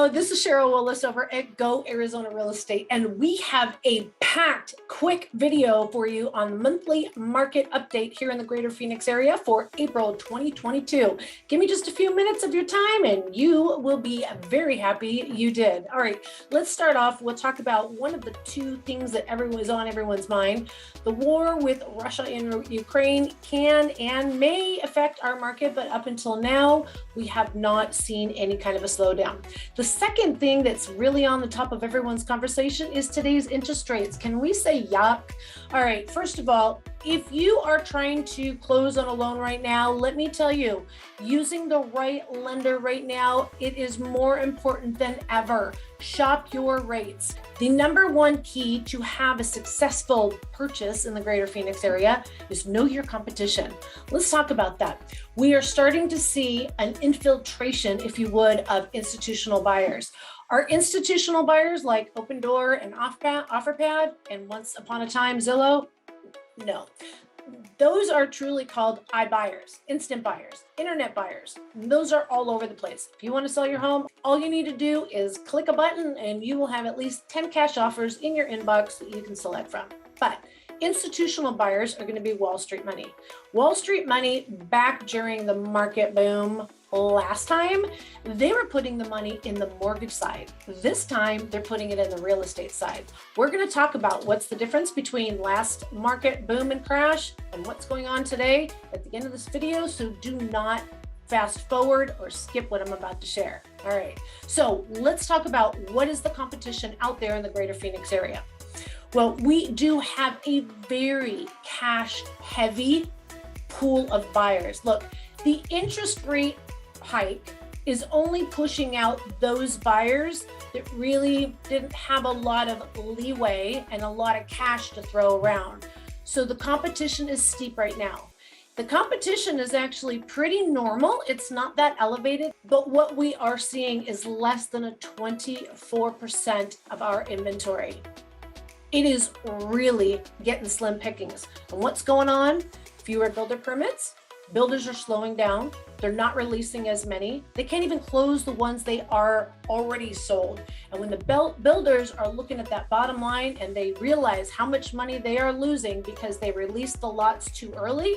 Hello, this is Sheryl Willis over at Go Arizona Real Estate, and we have a packed, quick video for you on the monthly market update here in the greater Phoenix area for April 2022. Give me just a few minutes of your time and you will be very happy you did. All right, let's start off. We'll talk about one of the two things that is on everyone's mind. The war with Russia and Ukraine can and may affect our market, but up until now, we have not seen any kind of a slowdown. The second thing that's really on the top of everyone's conversation is today's interest rates. Can we say yuck? All right, first of all, if you are trying to close on a loan right now, let me tell you, using the right lender right now, it is more important than ever. Shop your rates. The number one key to have a successful purchase in the greater Phoenix area is know your competition. Let's talk about that. We are starting to see an infiltration, if you would, of institutional buyers. Are institutional buyers like Open Door and OfferPad and once upon a time Zillow? No. Those are truly called iBuyers, instant buyers, internet buyers. Those are all over the place. If you want to sell your home, all you need to do is click a button and you will have at least 10 cash offers in your inbox that you can select from. But institutional buyers are going to be Wall Street money. Wall Street money back during the market boom last time, they were putting the money in the mortgage side. This time, they're putting it in the real estate side. We're going to talk about what's the difference between last market boom and crash and what's going on today at the end of this video. So do not fast forward or skip what I'm about to share. All right. So let's talk about what is the competition out there in the greater Phoenix area. Well, we do have a very cash heavy pool of buyers. Look, the interest rate hike is only pushing out those buyers that really didn't have a lot of leeway and a lot of cash to throw around. So the competition is steep right now. The competition is actually pretty normal. It's not that elevated, but what we are seeing is less than a 24% of our inventory. It is really getting slim pickings. And what's going on? Fewer builder permits. Builders are slowing down. They're not releasing as many. They can't even close the ones they are already sold. And when the builders are looking at that bottom line and they realize how much money they are losing because they released the lots too early,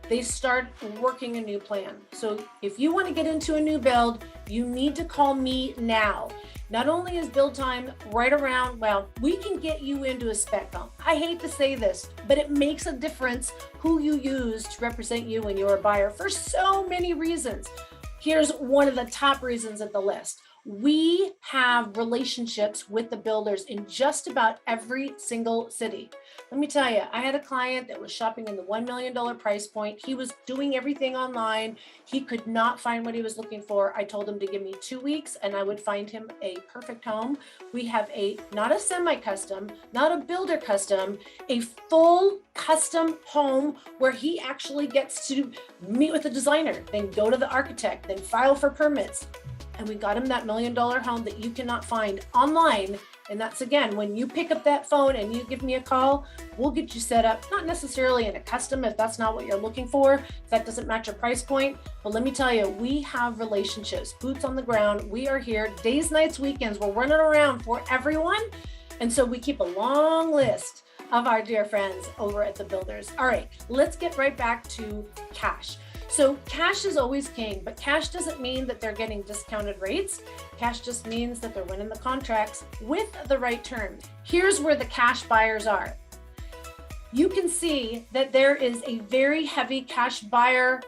they start working a new plan. So if you want to get into a new build, you need to call me now. Not only is build time right around, well, we can get you into a spec home. I hate to say this, but it makes a difference who you use to represent you when you're a buyer for so many reasons. Here's one of the top reasons at the list. We have relationships with the builders in just about every single city. Let me tell you, I had a client that was shopping in the $1 million price point. He was doing everything online. He could not find what he was looking for. I told him to give me 2 weeks and I would find him a perfect home. We have not a semi-custom, not a builder custom, a full custom home where he actually gets to meet with the designer, then go to the architect, then file for permits. And we got him that $1 million home that you cannot find online. And that's, again, when you pick up that phone and you give me a call, we'll get you set up, not necessarily in a custom if that's not what you're looking for, if that doesn't match your price point. But let me tell you, we have relationships, boots on the ground. We are here days, nights, weekends. We're running around for everyone. And so we keep a long list of our dear friends over at the builders. All right, let's get right back to cash. So cash is always king, but cash doesn't mean that they're getting discounted rates. Cash just means that they're winning the contracts with the right terms. Here's where the cash buyers are. You can see that there is a very heavy cash buyer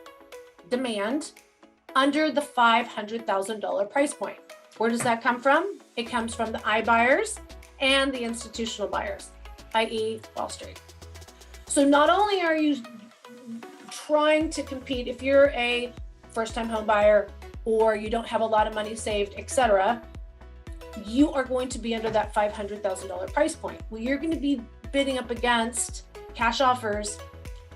demand under the $500,000 price point. Where does that come from? It comes from the iBuyers and the institutional buyers, i.e. Wall Street. So not only are you trying to compete, if you're a first-time home buyer or you don't have a lot of money saved, etc., you are going to be under that $500,000 price point. Well, you're going to be bidding up against cash offers,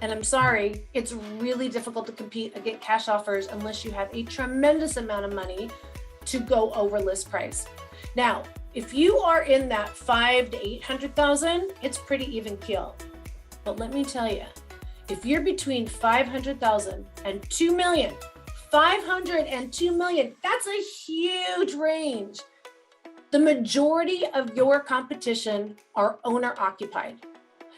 and I'm sorry, it's really difficult to compete against cash offers unless you have a tremendous amount of money to go over list price. Now, if you are in that $500,000 to $800,000, it's pretty even keel. But let me tell you, if you're between $500,000 and $2 million, 500 and 2 million. That's a huge range. The majority of your competition are owner occupied,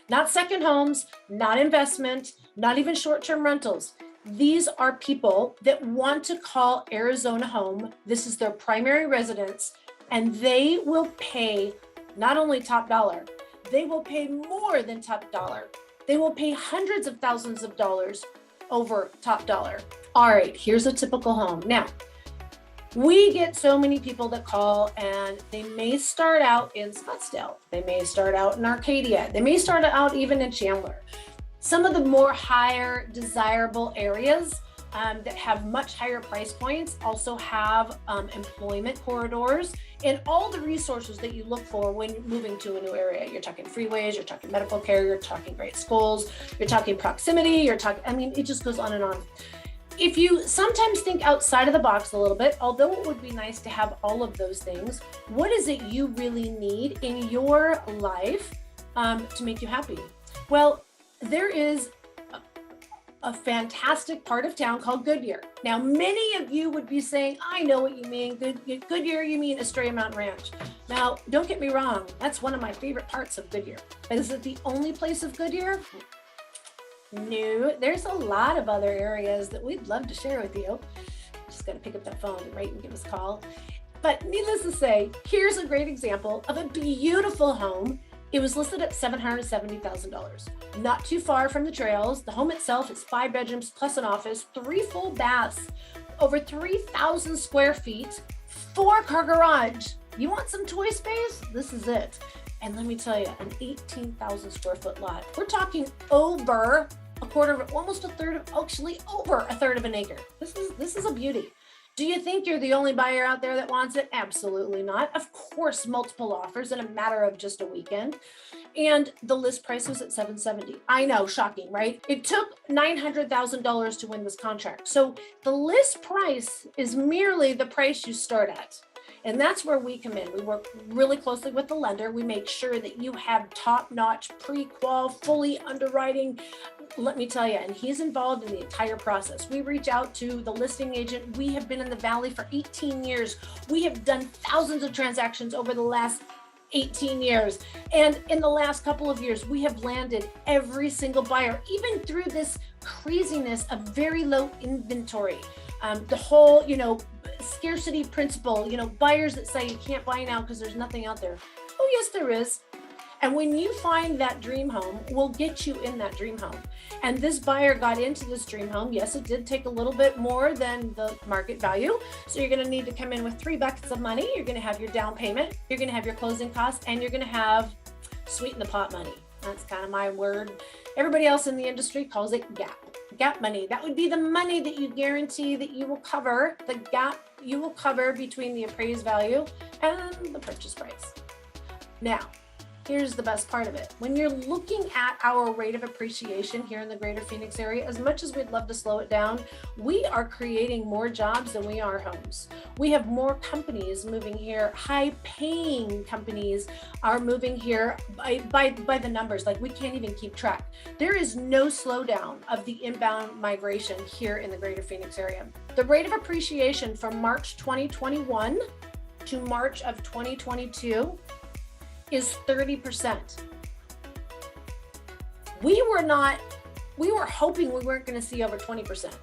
not second homes, not investment, not even short-term rentals. These are people that want to call Arizona home. This is their primary residence, and they will pay not only top dollar, they will pay more than top dollar. They will pay hundreds of thousands of dollars over top dollar. All right, here's a typical home. Now, we get so many people that call, and they may start out in Scottsdale. They may start out in Arcadia. They may start out even in Chandler. Some of the more higher desirable areas that have much higher price points also have employment corridors and all the resources that you look for when moving to a new area. You're talking freeways, you're talking medical care, you're talking great schools, you're talking proximity, you're talking, I mean, it just goes on and on. If you sometimes think outside of the box a little bit, although it would be nice to have all of those things, what is it you really need in your life to make you happy? Well, there is a fantastic part of town called Goodyear. Now, many of you would be saying, I know what you mean. Goodyear, you mean Estrella Mountain Ranch. Now, don't get me wrong. That's one of my favorite parts of Goodyear. Is it the only place of Goodyear? No, there's a lot of other areas that we'd love to share with you. Just got to pick up that phone and write and give us a call. But needless to say, here's a great example of a beautiful home. It was listed at $770,000. Not too far from the trails. The home itself is 5 bedrooms plus an office, 3 full baths, over 3,000 square feet, 4-car garage. You want some toy space? This is it. And let me tell you, an 18,000 square foot lot. We're talking over a quarter of, almost a third of, actually over a third of an acre. This is a beauty. Do you think you're the only buyer out there that wants it? Absolutely not. Of course, multiple offers in a matter of just a weekend. And the list price was at $770,000. I know, shocking, right? It took $900,000 to win this contract. So the list price is merely the price you start at. And that's where we come in. We work really closely with the lender. We make sure that you have top-notch pre-qual, fully underwriting. Let me tell you, and he's involved in the entire process. We reach out to the listing agent. We have been in the Valley for 18 years. We have done thousands of transactions over the last 18 years. And in the last couple of years, we have landed every single buyer, even through this craziness of very low inventory. The whole, scarcity principle, buyers that say you can't buy now because there's nothing out there. Oh, yes, there is. And when you find that dream home, we'll get you in that dream home. And this buyer got into this dream home. Yes, it did take a little bit more than the market value. So you're going to need to come in with 3 buckets of money. You're going to have your down payment. You're going to have your closing costs, and you're going to have sweeten the pot money. That's kind of my word. Everybody else in the industry calls it gap money. That would be the money that you guarantee that you will cover, the gap you will cover between the appraised value and the purchase price. Now, here's the best part of it. When you're looking at our rate of appreciation here in the greater Phoenix area, as much as we'd love to slow it down, we are creating more jobs than we are homes. We have more companies moving here. High paying companies are moving here by the numbers. Like, we can't even keep track. There is no slowdown of the inbound migration here in the greater Phoenix area. The rate of appreciation from March 2021 to March of 2022 is 30%. We were hoping we weren't going to see over 20%.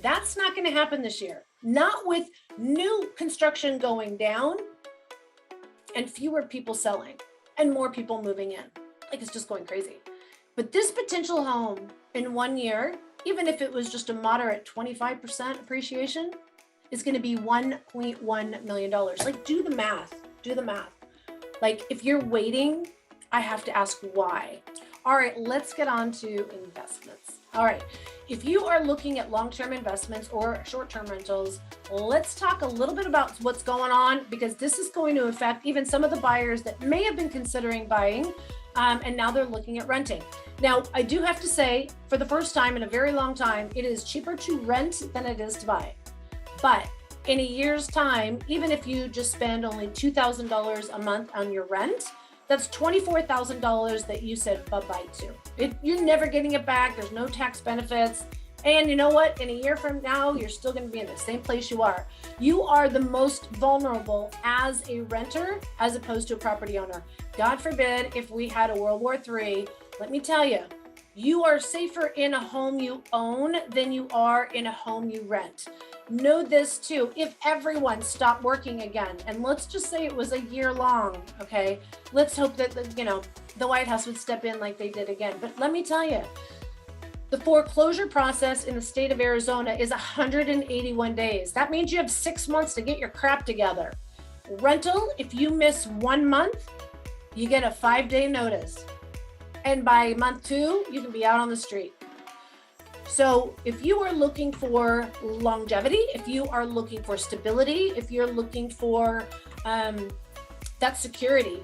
That's not going to happen this year. Not with new construction going down and fewer people selling and more people moving in. Like, it's just going crazy. But this potential home in 1 year, even if it was just a moderate 25% appreciation, is going to be $1.1 million. Like, do the math. Like, if you're waiting, I have to ask why. All right, let's get on to investments. All right, if you are looking at long-term investments or short-term rentals, let's talk a little bit about what's going on, because this is going to affect even some of the buyers that may have been considering buying, and now they're looking at renting. Now, I do have to say, for the first time in a very long time, it is cheaper to rent than it is to buy. But in a year's time, even if you just spend only $2,000 a month on your rent, that's $24,000 that you said bye-bye to. You're never getting it back. There's no tax benefits. And you know what? In a year from now, you're still going to be in the same place you are. You are the most vulnerable as a renter as opposed to a property owner. God forbid if we had a World War III, let me tell you, you are safer in a home you own than you are in a home you rent. Know this too, if everyone stopped working again, and let's just say it was a year long, okay? Let's hope that, the White House would step in like they did again. But let me tell you, the foreclosure process in the state of Arizona is 181 days. That means you have 6 months to get your crap together. Rental, if you miss 1 month, you get a 5-day notice. And by month 2, you can be out on the street. So if you are looking for longevity, if you are looking for stability, if you're looking for that security,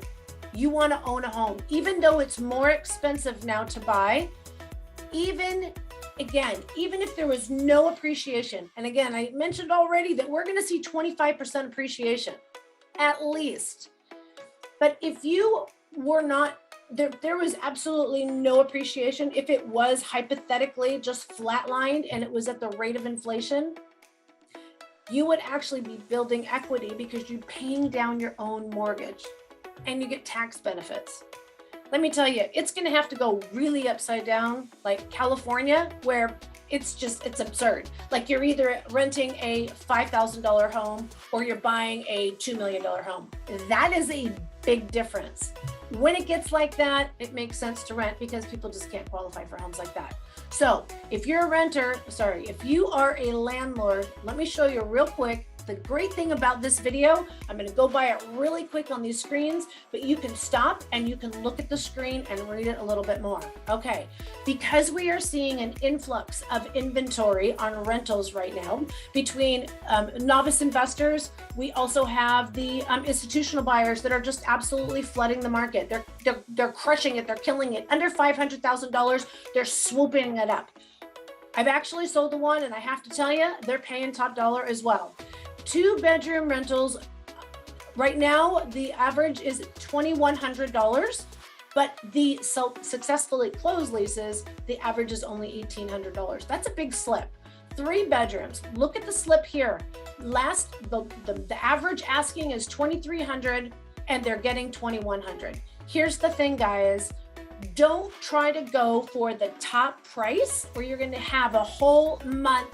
you want to own a home. Even though it's more expensive now to buy, even if there was no appreciation, and again, I mentioned already that we're going to see 25% appreciation, at least. But if you were not, there was absolutely no appreciation. If it was hypothetically just flatlined and it was at the rate of inflation, you would actually be building equity because you're paying down your own mortgage and you get tax benefits. Let me tell you, it's going to have to go really upside down, like California, where it's absurd. Like you're either renting a $5,000 home or you're buying a $2 million home. That is a big difference. When it gets like that, it makes sense to rent because people just can't qualify for homes like that. So if you're a renter, if you are a landlord, let me show you real quick. The great thing about this video, I'm going to go by it really quick on these screens, but you can stop and you can look at the screen and read it a little bit more. Okay, because we are seeing an influx of inventory on rentals right now between novice investors, we also have the institutional buyers that are just absolutely flooding the market. They're crushing it. They're killing it. Under $500,000, they're swooping it up. I've actually sold the one, and I have to tell you, they're paying top dollar as well. 2-bedroom rentals, right now, the average is $2,100, but the successfully closed leases, the average is only $1,800. That's a big slip. 3 bedrooms, look at the slip here. The average asking is $2,300 and they're getting $2,100. Here's the thing, guys. Don't try to go for the top price where you're going to have a whole month,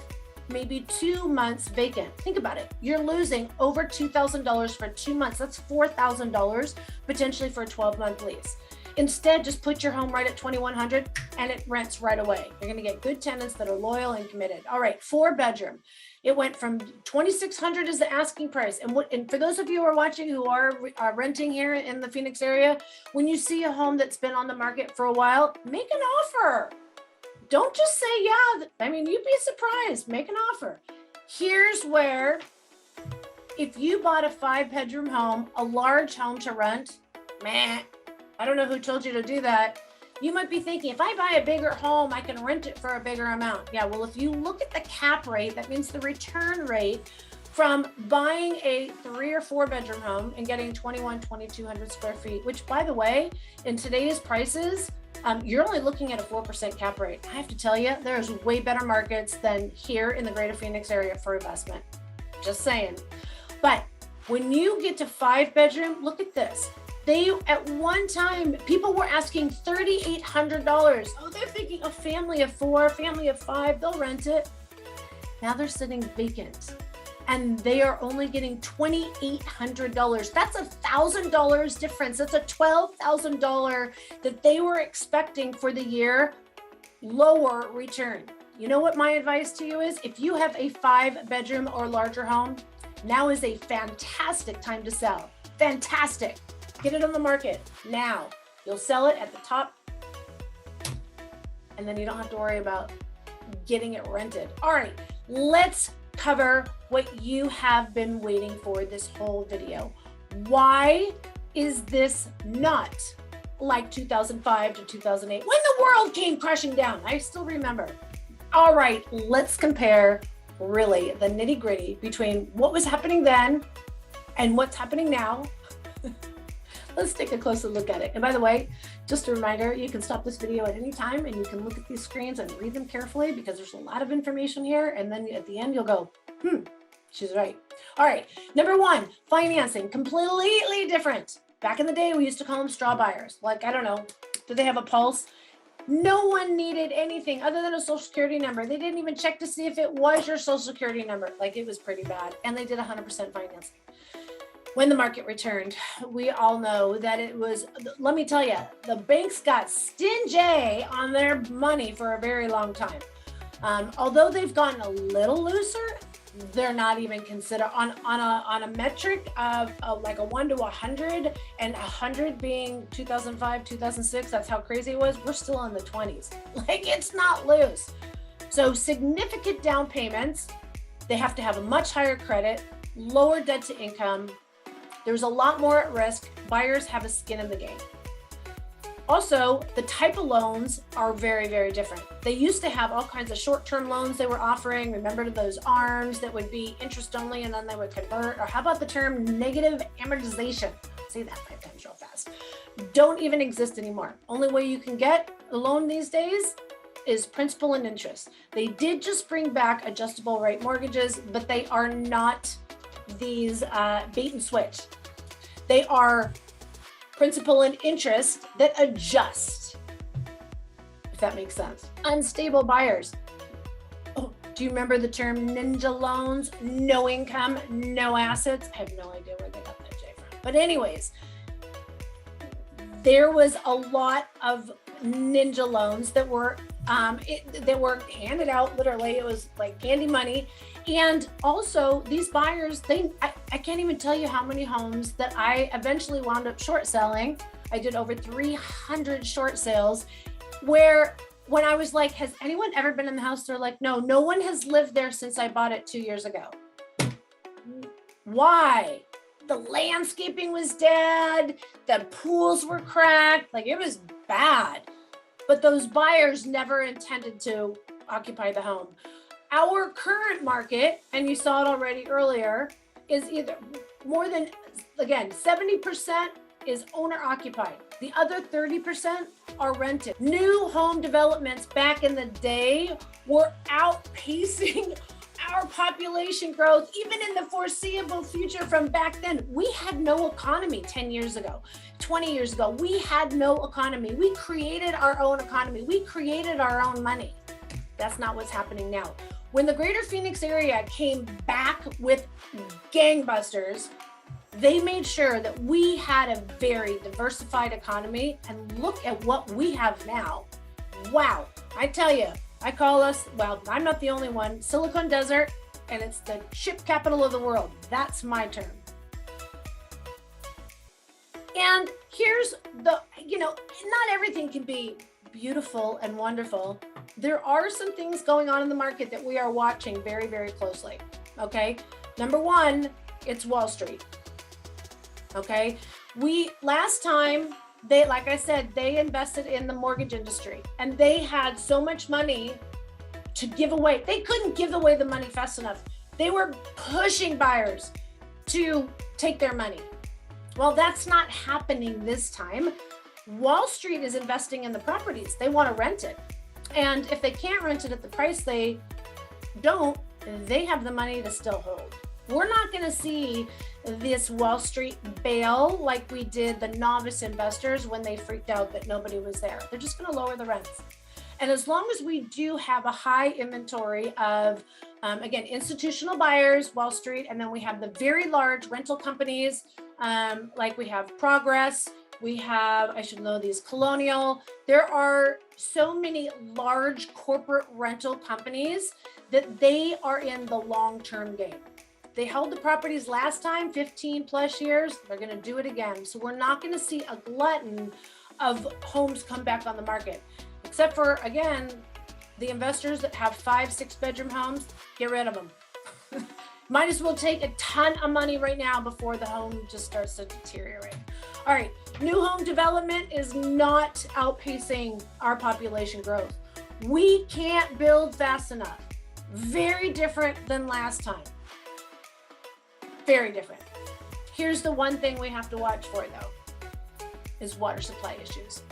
maybe 2 months vacant. Think about it. You're losing over $2,000 for 2 months. That's $4,000 potentially for a 12-month lease. Instead, just put your home right at $2,100 and it rents right away. You're going to get good tenants that are loyal and committed. All right, 4-bedroom. It went from $2,600 as the asking price. And for those of you who are watching who are renting here in the Phoenix area, when you see a home that's been on the market for a while, make an offer. Don't just say, yeah. You'd be surprised. Make an offer. Here's where, if you bought a 5-bedroom home, a large home to rent, I don't know who told you to do that. You might be thinking, if I buy a bigger home, I can rent it for a bigger amount. Yeah, well, if you look at the cap rate, that means the return rate from buying a 3 or 4-bedroom home and getting 2,200 square feet, which, by the way, in today's prices, you're only looking at a 4% cap rate. I have to tell you, there's way better markets than here in the greater Phoenix area for investment. Just saying. But when you get to 5-bedroom, look at this. At one time, people were asking $3,800. Oh, they're thinking a family of 4, family of 5, they'll rent it. Now they're sitting vacant and they are only getting $2,800. That's $1,000 difference. That's a $12,000 that they were expecting for the year, lower return. You know what my advice to you is? If you have a 5-bedroom or larger home, now is a fantastic time to sell. Fantastic. Get it on the market now. You'll sell it at the top and then you don't have to worry about getting it rented. All right, let's cover what you have been waiting for this whole video. Why is this not like 2005 to 2008 when the world came crashing down? I still remember. All right, let's compare really the nitty-gritty between what was happening then and what's happening now. Let's take a closer look at it. And by the way, just a reminder, you can stop this video at any time and you can look at these screens and read them carefully because there's a lot of information here. And then at the end, you'll go, she's right. All right, number one, financing, completely different. Back in the day, we used to call them straw buyers. Like, I don't know, did they have a pulse? No one needed anything other than a social security number. They didn't even check to see if it was your social security number. Like, it was pretty bad. And they did 100% financing. When the market returned, we all know that it was, let me tell you, the banks got stingy on their money for a very long time. Although they've gotten a little looser, they're not even considered on a metric of like a 1 to 100, and 100 being 2005, 2006. That's how crazy it was. We're still in the 20s. Like, it's not loose. So significant down payments. They have to have a much higher credit, lower debt to income. There's a lot more at risk. Buyers have a skin in the game. Also, the type of loans are very, very different. They used to have all kinds of short-term loans they were offering. Remember those ARMs that would be interest only and then they would convert? Or how about the term negative amortization? Say that 5 times real fast. Don't even exist anymore. Only way you can get a loan these days is principal and interest. They did just bring back adjustable rate mortgages, but they are not these bait and switch. They are principal and interest that adjust, if that makes sense. Unstable buyers. Oh, do you remember the term ninja loans? No income, no assets. I have no idea where they got that J from. But anyways, there was a lot of ninja loans that were handed out. Literally, it was like candy money. And also these buyers, I can't even tell you how many homes that I eventually wound up short selling. I did over 300 short sales where when I was like, has anyone ever been in the house? They're like, no one has lived there since I bought it 2 years ago. Why? The landscaping was dead. The pools were cracked. Like, it was bad. But those buyers never intended to occupy the home. Our current market, and you saw it already earlier, is either more than, again, 70% is owner occupied. The other 30% are rented. New home developments back in the day were outpacing our population growth, even in the foreseeable future from back then. We had no economy 10 years ago, 20 years ago. We had no economy. We created our own economy. We created our own money. That's not what's happening now. When the greater Phoenix area came back with gangbusters, they made sure that we had a very diversified economy, and look at what we have now. Wow, I tell you, I call us, well, I'm not the only one, Silicon Desert, and it's the chip capital of the world. That's my term. And here's the, not everything can be beautiful and wonderful. There are some things going on in the market that we are watching very, very closely. Okay. Number one, it's Wall Street. Okay. Last time, like I said, they invested in the mortgage industry and they had so much money to give away. They couldn't give away the money fast enough. They were pushing buyers to take their money. Well, that's not happening this time. Wall Street is investing in the properties. They want to rent it. And if they can't rent it at the price they don't, they have the money to still hold. We're not going to see this Wall Street bail like we did the novice investors when they freaked out that nobody was there. They're just going to lower the rents. And as long as we do have a high inventory of, again, institutional buyers, Wall Street, and then we have the very large rental companies, like we have Progress, we have, I should know these, Colonial. There are so many large corporate rental companies that they are in the long-term game. They held the properties last time, 15 plus years. They're going to do it again. So we're not going to see a glutton of homes come back on the market, except for, again, the investors that have 5-6 bedroom homes. Get rid of them. Might as well take a ton of money right now before the home just starts to deteriorate. All right, new home development is not outpacing our population growth. We can't build fast enough. Very different than last time. Very different. Here's the one thing we have to watch for though. is water supply issues.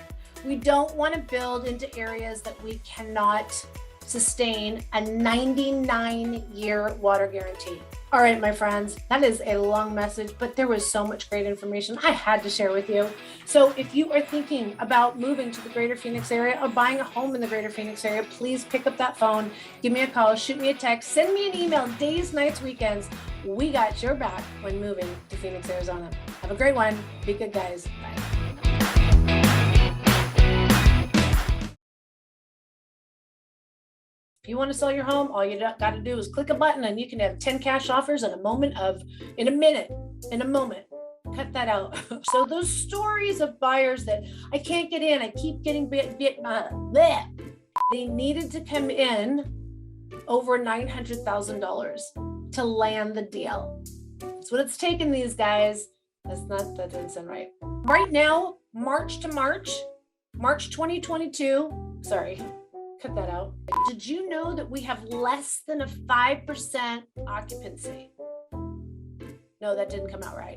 We don't want to build into areas that we cannot sustain a 99-year water guarantee. All right, my friends, that is a long message, but there was so much great information I had to share with you. So if you are thinking about moving to the greater Phoenix area or buying a home in the greater Phoenix area, please pick up that phone, give me a call, shoot me a text, send me an email, days, nights, weekends. We got your back when moving to Phoenix, Arizona. Have a great one. Be good, guys. Bye. If you want to sell your home, all you got to do is click a button and you can have 10 cash offers in a moment. Cut that out. So those stories of buyers that I can't get in, I keep getting they needed to come in over $900,000 to land the deal. That's what it's taken these guys. That doesn't sound right. Right now, March 2022, sorry. Cut that out. Did you know that we have less than a 5% occupancy? No, that didn't come out right.